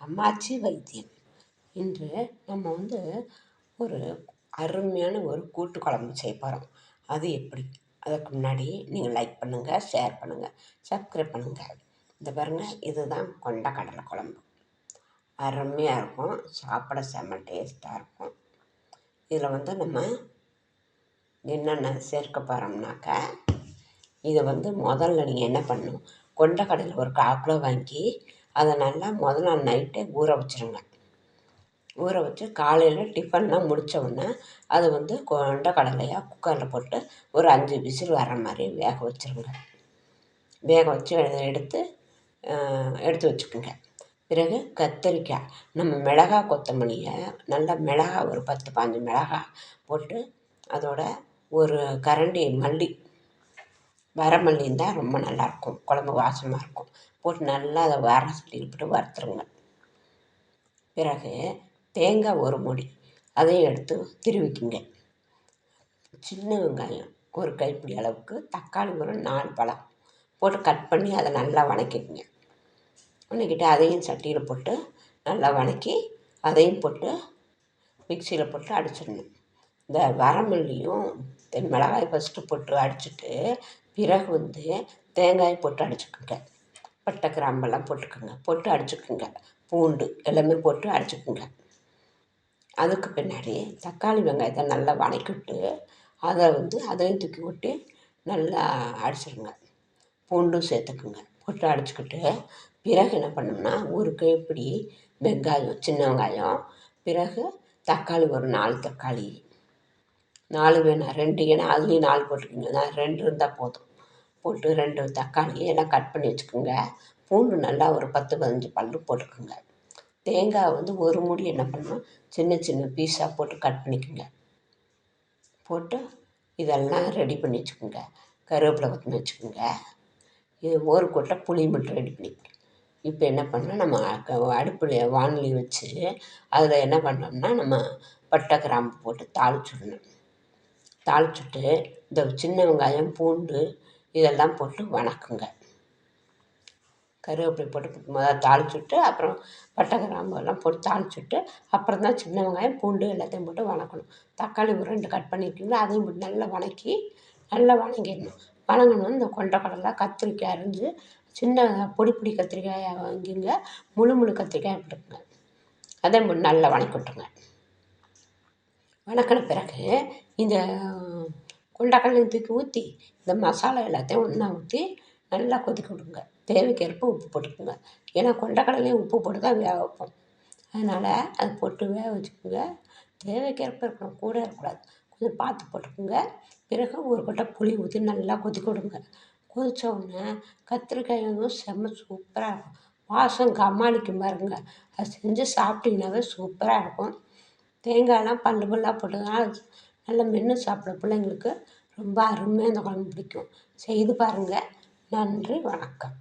அம்மாச்சி வைத்தியம். இன்று நம்ம ஒரு அருமையான ஒரு கூட்டு குழம்பு செய்ய போகிறோம். அது எப்படி? அதுக்கு முன்னாடி நீங்கள் லைக் பண்ணுங்கள், ஷேர் பண்ணுங்கள், சப்ஸ்கிரைப் பண்ணுங்கள். இந்த பாருங்கள், இதுதான் கொண்டக்கடலை குழம்பு. அருமையாக இருக்கும், சாப்பிட செம்ம டேஸ்ட்டாக இருக்கும். இதில் நம்ம என்னென்ன சேர்க்க போகிறோம்னாக்கா, இதை முதல்ல நீங்கள் என்ன பண்ணணும், கொண்டக்கடலை ஒரு 1/4 கிலோ வாங்கி அதை நல்லா முதல் நாள் நைட்டே ஊற வச்சுருங்க. ஊற வச்சு காலையில் டிஃபன்லாம் முடித்த உடனே அதை கொண்டக்கடலையாக குக்கரில் போட்டு ஒரு 5 விசில் வர மாதிரி வேக வச்சுருங்க. வேக வச்சு எடுத்து வச்சுக்கோங்க. பிறகு கத்திரிக்காய், நம்ம மிளகா கொத்தமல்லியை நல்லா மிளகா ஒரு 10-15 மிளகா போட்டு அதோட ஒரு கரண்டி மல்லி, வரமல்லி இருந்தால் ரொம்ப நல்லாயிருக்கும், குழம்பு வாசமாக இருக்கும், போட்டு நல்லா அதை சட்டியில் போட்டு வறுத்துருங்க. பிறகு தேங்காய் ஒரு மூடி அதையும் எடுத்து திருவிக்குங்க. சின்ன வெங்காயம் ஒரு கைப்பிடி அளவுக்கு, தக்காளி ஒரு 4 பழம் போட்டு கட் பண்ணி அதை நல்லா வதக்கிக்குங்க. வதக்கிட்டு அதையும் சட்டியில் போட்டு நல்லா வதக்கி அதையும் போட்டு மிக்சியில் போட்டு அடிச்சிடணும். இந்த வரமல்லியும் மிளகாய் ஃபஸ்ட்டு போட்டு அடிச்சுட்டு பிறகு தேங்காய் போட்டு அடிச்சுக்குங்க. பட்டை கிராம்பெல்லாம் போட்டுக்கோங்க, போட்டு அடிச்சுக்குங்க. பூண்டு எல்லாமே போட்டு அடிச்சுக்குங்க. அதுக்கு பின்னாடி தக்காளி வெங்காயத்தை நல்லா வதக்கிவிட்டு அதை அதையும் தூக்கி விட்டு நல்லா அடிச்சிடுங்க. பூண்டும் சேர்த்துக்குங்க, போட்டு அடிச்சுக்கிட்டு பிறகு என்ன பண்ணோம்னா ஒரு கைப்பிடி வெங்காயம், சின்ன வெங்காயம், பிறகு தக்காளி ஒரு 4 தக்காளி, 4 வேணாம் 2, ஏன்னா அதுலேயும் 4 போட்டுக்கோங்க, நான் 2 இருந்தால் போதும். போட்டு 2 தக்காளி எல்லாம் கட் பண்ணி வச்சுக்கோங்க. பூண்டு நல்லா ஒரு 10-15 பல்லு போட்டுக்கோங்க. தேங்காய் ஒரு மூடி என்ன பண்ணணும், சின்ன சின்ன பீஸாக போட்டு கட் பண்ணிக்கோங்க. போட்டு இதெல்லாம் ரெடி பண்ணி வச்சுக்கோங்க. கருவேப்பிலை கொத்தமல்லி வச்சுக்கோங்க. இது ஒரு கொட்டை புளி மட்டும் ரெடி பண்ணிக்கோங்க. இப்போ என்ன பண்ணால் நம்ம அடுப்பில் வானொலி வச்சு அதில் என்ன பண்ணோம்னா நம்ம பட்டை கிராம்பு போட்டு தாளிச்சிடணும். தாளிச்சுட்டு இந்த சின்ன வெங்காயம், பூண்டு இதெல்லாம் போட்டு வணக்குங்க. கருவேப்பிலை போட்டு முதல்ல தாளிச்சுட்டு அப்புறம் பட்டை கிராம்பு எல்லாம் போட்டு தாளிச்சுட்டு அப்புறம் தான் சின்ன வெங்காயம், பூண்டு எல்லாத்தையும் போட்டு வணக்கணும். தக்காளி ஒரு 2 கட் பண்ணியிருக்கீங்களா, அதையும் போட்டு நல்லா வதக்கி நல்லா வதங்கிடணும். வதங்கணும். இந்த கொண்டக்கடலை, கத்திரிக்காய் அரிஞ்சு சின்ன பொடி கத்திரிக்காயை வாங்கிங்க, முழு கத்திரிக்காயை போட்டுக்குங்க. அதையும் போட்டு நல்லா வதக்கி விட்டுருங்க. வதக்கின பிறகு இந்த கொண்டக்கடலையும் தூக்கி ஊற்றி இந்த மசாலா எல்லாத்தையும் ஒன்றா ஊற்றி நல்லா கொதிக்க விடுங்க. தேவைக்கேற்ப உப்பு போட்டுக்கோங்க, ஏன்னா கொண்டக்கடலையும் உப்பு போட்டு தான் வேக வைப்போம். அதனால் அது போட்டு வேக வச்சுக்கோங்க. தேவைக்கேற்ப இருக்கணும், கூட இருக்கக்கூடாது, கொஞ்சம் பார்த்து போட்டுக்கோங்க. பிறகு ஒரு கொட்டை புளி ஊற்றி நல்லா கொதிக்க விடுங்க. கொதித்த உடனே கத்திரிக்காய் செம்ம சூப்பராக இருக்கும், வாசம் கம்மாளிக்கும் பாருங்க. அது செஞ்சு சாப்பிட்டிங்கனாவே சூப்பராக இருக்கும். தேங்காயெல்லாம் பல்லாக போட்டதுனால நல்லா மென்று சாப்பிட பிள்ளைங்களுக்கு ரொம்ப அருமையாக இந்த குழம்பு பிடிக்கும். செய்து பாருங்கள். நன்றி, வணக்கம்.